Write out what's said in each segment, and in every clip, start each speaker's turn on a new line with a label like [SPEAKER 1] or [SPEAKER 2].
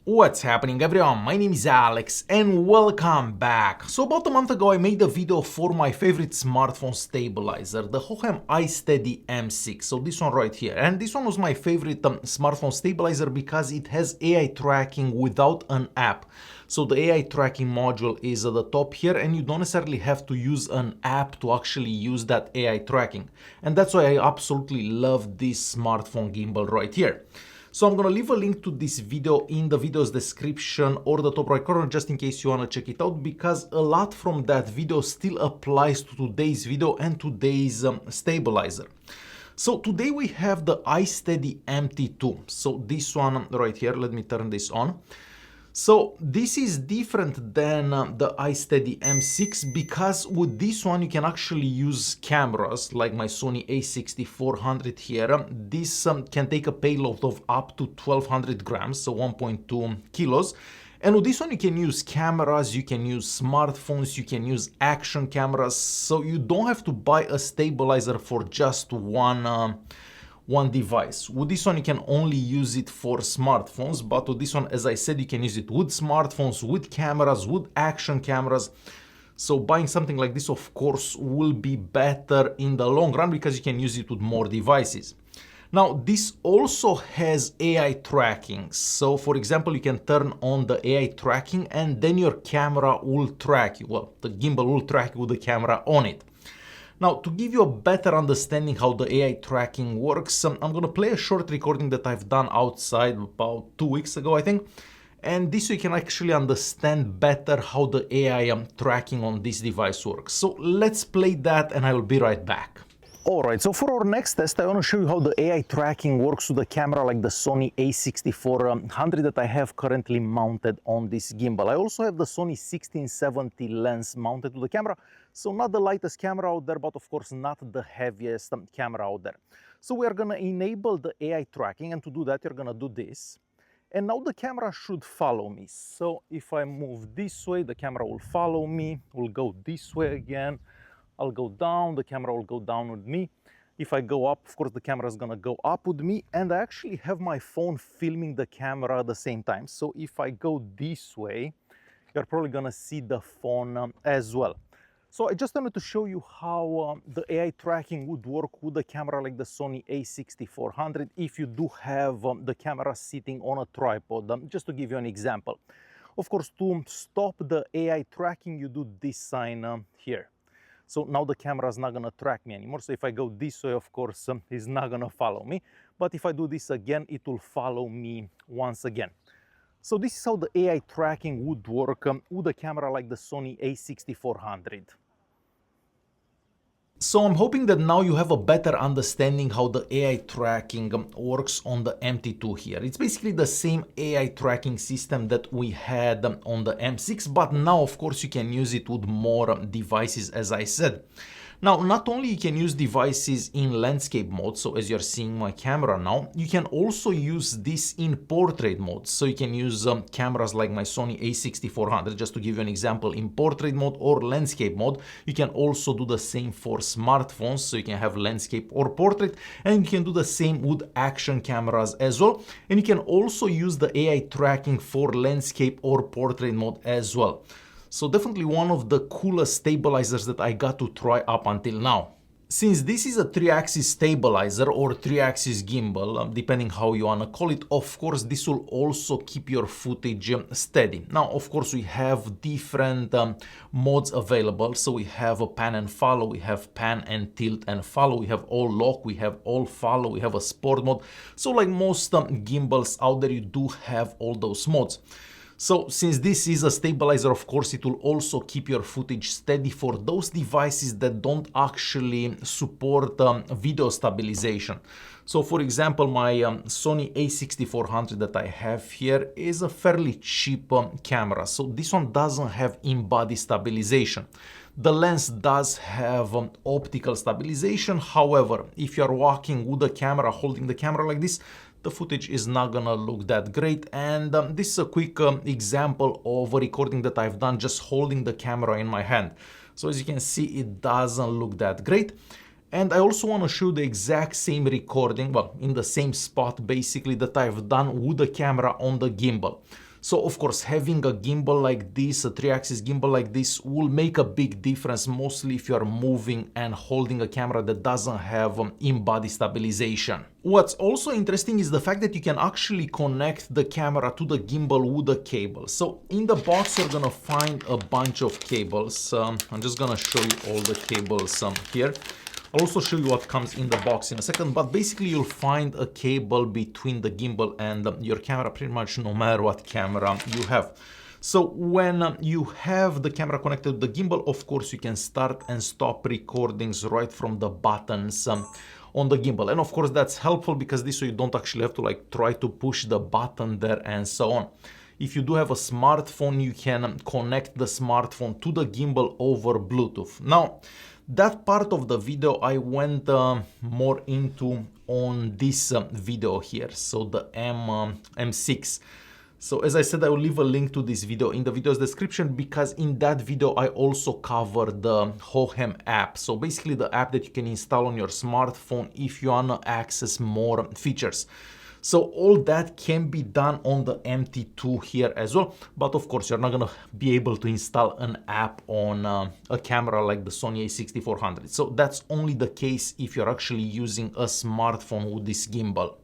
[SPEAKER 1] What's happening everyone, my name is Alex and welcome back. So about a month ago I made a video for my favorite smartphone stabilizer, the Hohem iSteady MT2. So this one right here, and this one was my favorite smartphone stabilizer because it has AI tracking without an app. So the AI tracking module is at the top here and you don't necessarily have to use an app to actually use that AI tracking. And that's why I absolutely love this smartphone gimbal right here. So I'm gonna leave a link to this video in the video's description or the top right corner just in case you wanna check it out, because a lot from that video still applies to today's video and today's stabilizer. So today we have the iSteady MT2. So this one right here, let me turn this on. So this is different than the iSteady M6 because with this one you can actually use cameras like my Sony a6400 here. This can take a payload of up to 1200 grams, so 1.2 kilos. And with this one you can use cameras, you can use smartphones, you can use action cameras, so you don't have to buy a stabilizer for just one device. With this one you can only use it for smartphones, but with this one, as I said, you can use it with smartphones, with cameras, with action cameras. So buying something like this of course will be better in the long run because you can use it with more devices. Now this also has AI tracking. So for example, you can turn on the AI tracking and then your camera will track you. Well, the gimbal will track you with the camera on it. Now, to give you a better understanding how the AI tracking works, I'm gonna play a short recording that I've done outside about 2 weeks ago, I think. And this way you can actually understand better how the AI tracking on this device works. So let's play that and I will be right back. Alright, so for our next test, I want to show you how the AI tracking works with a camera like the Sony a6400 that I have currently mounted on this gimbal. I also have the Sony 1670 lens mounted to the camera, so not the lightest camera out there, but of course not the heaviest camera out there. So we are going to enable the AI tracking, and to do that you're going to do this. And now the camera should follow me. So if I move this way, the camera will follow me, will go this way again. I'll go down, the camera will go down with me. If I go up, of course, the camera is gonna go up with me, and I actually have my phone filming the camera at the same time. So if I go this way, you're probably gonna see the phone as well. So I just wanted to show you how the AI tracking would work with a camera like the Sony a6400 if you do have the camera sitting on a tripod, just to give you an example. Of course, to stop the AI tracking, you do this sign here. So now the camera is not going to track me anymore. So if I go this way, of course, it's not going to follow me. But if I do this again, it will follow me once again. So this is how the AI tracking would work with a camera like the Sony a6400. So I'm hoping that now you have a better understanding how the AI tracking works on the MT2 here. It's basically the same AI tracking system that we had on the M6, but now of course you can use it with more devices, as I said. Now, not only you can use devices in landscape mode, so as you're seeing my camera now, you can also use this in portrait mode. So you can use cameras like my Sony a6400, just to give you an example, in portrait mode or landscape mode. You can also do the same for smartphones, so you can have landscape or portrait, and you can do the same with action cameras as well. And you can also use the AI tracking for landscape or portrait mode as well. So definitely one of the coolest stabilizers that I got to try up until now. Since this is a 3-axis stabilizer or 3-axis gimbal, depending how you wanna call it, of course this will also keep your footage steady. Now, of course, we have different modes available. So we have a pan and follow, we have pan and tilt and follow, we have all lock, we have all follow, we have a sport mode. So like most gimbals out there, you do have all those modes. So since this is a stabilizer, of course, it will also keep your footage steady for those devices that don't actually support video stabilization. So for example, my Sony a6400 that I have here is a fairly cheap camera. So this one doesn't have in-body stabilization. The lens does have optical stabilization. However, if you're walking with the camera, holding the camera like this, the footage is not gonna look that great. And this is a quick example of a recording that I've done just holding the camera in my hand. So as you can see, it doesn't look that great. And I also want to show the exact same recording, well, in the same spot basically, that I've done with the camera on the gimbal. So of course, having a gimbal like this, a 3-axis gimbal like this, will make a big difference, mostly if you are moving and holding a camera that doesn't have in-body stabilization. What's also interesting is the fact that you can actually connect the camera to the gimbal with a cable. So in the box, you're gonna find a bunch of cables. I'm just gonna show you all the cables here. I'll also show you what comes in the box in a second, but basically you'll find a cable between the gimbal and your camera, pretty much no matter what camera you have. So when you have the camera connected to the gimbal, of course you can start and stop recordings right from the buttons on the gimbal. And of course that's helpful because this way you don't actually have to like try to push the button there and so on. If you do have a smartphone, you can connect the smartphone to the gimbal over Bluetooth. Now, that part of the video I went more into on this video here, so the M6. So as I said, I will leave a link to this video in the video's description because in that video I also covered the Hohem app. So basically the app that you can install on your smartphone if you want to access more features. So all that can be done on the MT2 here as well, but of course you're not gonna be able to install an app on a camera like the Sony a6400. So that's only the case if you're actually using a smartphone with this gimbal.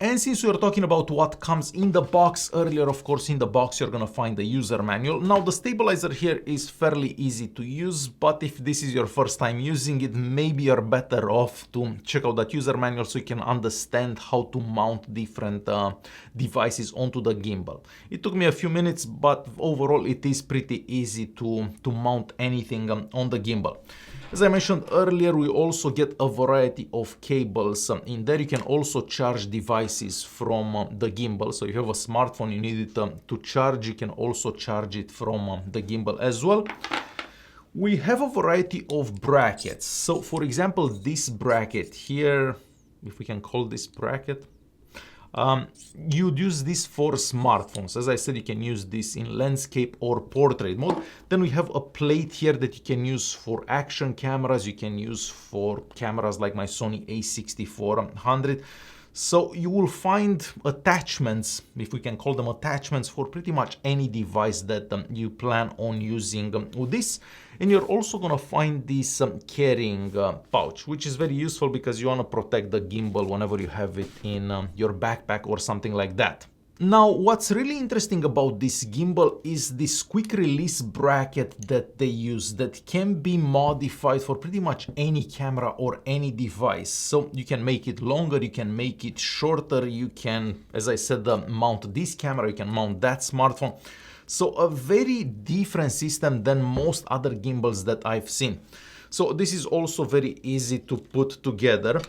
[SPEAKER 1] And since we are talking about what comes in the box earlier, of course, in the box, you're gonna find the user manual. Now, the stabilizer here is fairly easy to use, but if this is your first time using it, maybe you're better off to check out that user manual so you can understand how to mount different devices onto the gimbal. It took me a few minutes, but overall, it is pretty easy to mount anything on the gimbal. As I mentioned earlier, we also get a variety of cables. In there you can also charge devices from the gimbal. So if you have a smartphone, you need it to charge, you can also charge it from the gimbal as well. We have a variety of brackets. So for example, this bracket here, if we can call this bracket, you'd use this for smartphones. As I said, you can use this in landscape or portrait mode. Then we have a plate here that you can use for action cameras. You can use for cameras like my Sony a6400. So you will find attachments, if we can call them attachments, for pretty much any device that you plan on using with this. And you're also going to find this carrying pouch, which is very useful because you want to protect the gimbal whenever you have it in your backpack or something like that. Now, what's really interesting about this gimbal is this quick release bracket that they use that can be modified for pretty much any camera or any device. So you can make it longer, you can make it shorter, you can, as I said, mount this camera, you can mount that smartphone. So a very different system than most other gimbals that I've seen. So this is also very easy to put together.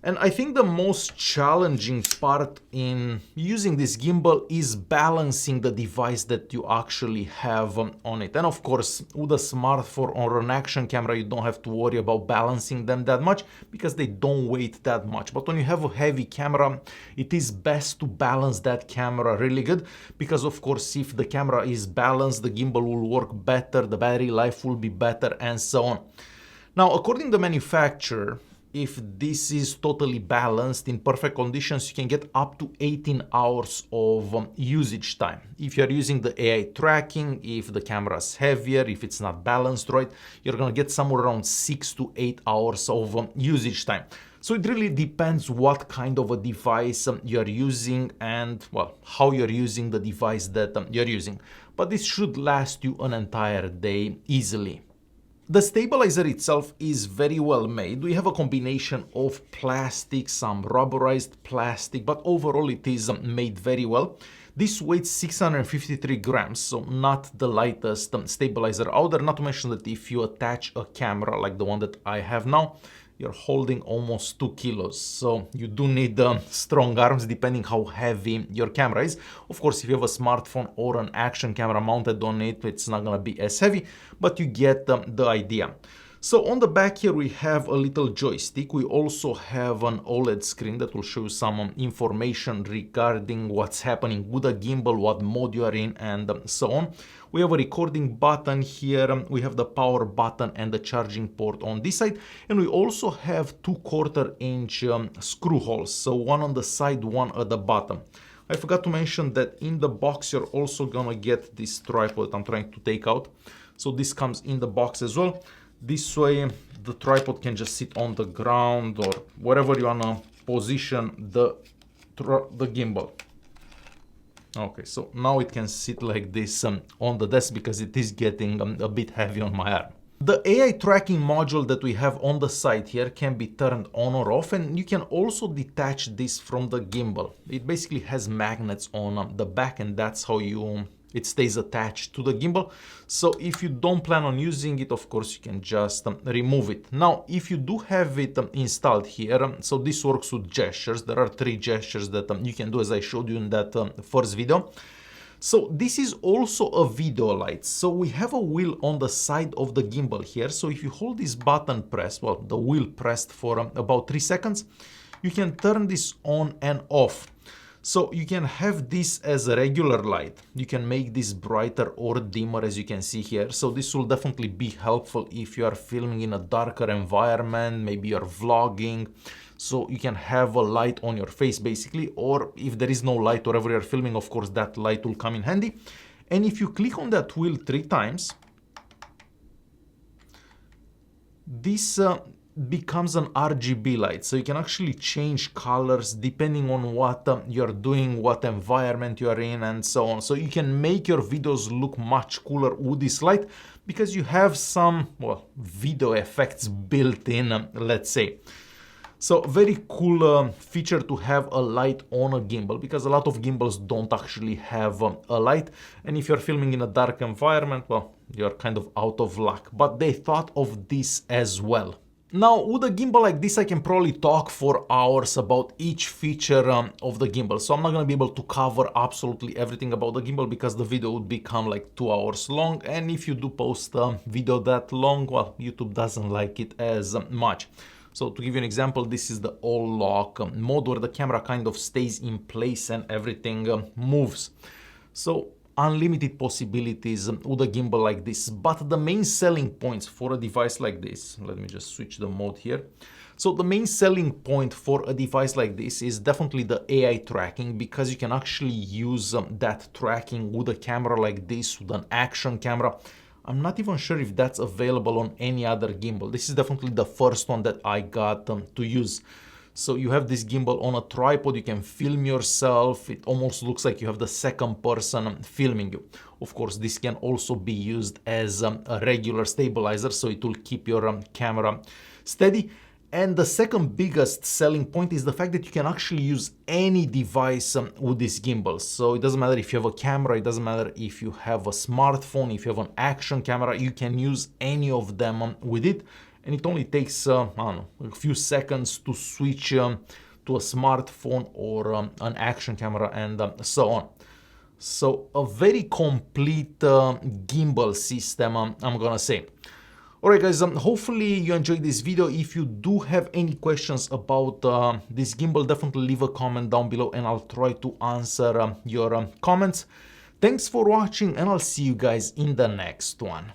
[SPEAKER 1] And I think the most challenging part in using this gimbal is balancing the device that you actually have on it. And of course, with a smartphone or an action camera, you don't have to worry about balancing them that much because they don't weigh that much. But when you have a heavy camera, it is best to balance that camera really good because of course, if the camera is balanced, the gimbal will work better, the battery life will be better, and so on. Now, according to the manufacturer, if this is totally balanced in perfect conditions, you can get up to 18 hours of usage time. If you're using the AI tracking, if the camera is heavier, if it's not balanced right, you're gonna get somewhere around 6 to 8 hours of usage time. So it really depends what kind of a device you're using and, well, how you're using the device that you're using. But this should last you an entire day easily. The stabilizer itself is very well made. We have a combination of plastic, some rubberized plastic, but overall it is made very well. This weighs 653 grams, so not the lightest stabilizer out there. Not to mention that if you attach a camera like the one that I have now, you're holding almost 2 kilos. So you do need strong arms depending how heavy your camera is. Of course, if you have a smartphone or an action camera mounted on it, it's not gonna be as heavy, but you get the idea. So on the back here, we have a little joystick. We also have an OLED screen that will show you some information regarding what's happening with the gimbal, what mode you are in, and so on. We have a recording button here. We have the power button and the charging port on this side. And we also have 2/4 inch screw holes. So one on the side, one at the bottom. I forgot to mention that in the box you're also gonna get this tripod I'm trying to take out. So this comes in the box as well. This way the tripod can just sit on the ground or wherever you wanna position the gimbal. Okay, so now it can sit like this on the desk because it is getting a bit heavy on my arm. The AI tracking module that we have on the side here can be turned on or off, and you can also detach this from the gimbal. It basically has magnets on the back, and that's how it stays attached to the gimbal. So if you don't plan on using it, of course, you can just remove it. Now, if you do have it installed here, so this works with gestures. There are 3 gestures that you can do, as I showed you in that first video. So this is also a video light. So we have a wheel on the side of the gimbal here. So if you hold this button pressed, well, the wheel pressed for about 3 seconds, you can turn this on and off. So you can have this as a regular light. You can make this brighter or dimmer, as you can see here. So this will definitely be helpful if you are filming in a darker environment, maybe you're vlogging. So you can have a light on your face basically, or if there is no light wherever you're filming, of course, that light will come in handy. And if you click on that wheel 3 times, this becomes an RGB light. So you can actually change colors depending on what you're doing, what environment you're in, and so on. So you can make your videos look much cooler with this light because you have some, well, video effects built in, let's say. So very cool feature to have a light on a gimbal, because a lot of gimbals don't actually have a light. And if you're filming in a dark environment, well, you're kind of out of luck. But they thought of this as well. Now, with a gimbal like this, I can probably talk for hours about each feature of the gimbal. So I'm not going to be able to cover absolutely everything about the gimbal because the video would become like 2 hours long. And if you do post a video that long, well, YouTube doesn't like it as much. So to give you an example, this is the all lock mode where the camera kind of stays in place and everything moves. So unlimited possibilities with a gimbal like this. But the main selling points for a device like this, let me just switch the mode here. So the main selling point for a device like this is definitely the AI tracking, because you can actually use that tracking with a camera like this, with an action camera. I'm not even sure if that's available on any other gimbal. This is definitely the first one that I got to use. So you have this gimbal on a tripod, you can film yourself. It almost looks like you have the second person filming you. Of course, this can also be used as a regular stabilizer, so it will keep your camera steady. And the second biggest selling point is the fact that you can actually use any device with this gimbal. So it doesn't matter if you have a camera, it doesn't matter if you have a smartphone, if you have an action camera, you can use any of them with it. And it only takes, I don't know, a few seconds to switch to a smartphone or an action camera and so on. So a very complete gimbal system, I'm gonna say. Alright guys, hopefully you enjoyed this video. If you do have any questions about this gimbal, definitely leave a comment down below and I'll try to answer your comments. Thanks for watching and I'll see you guys in the next one.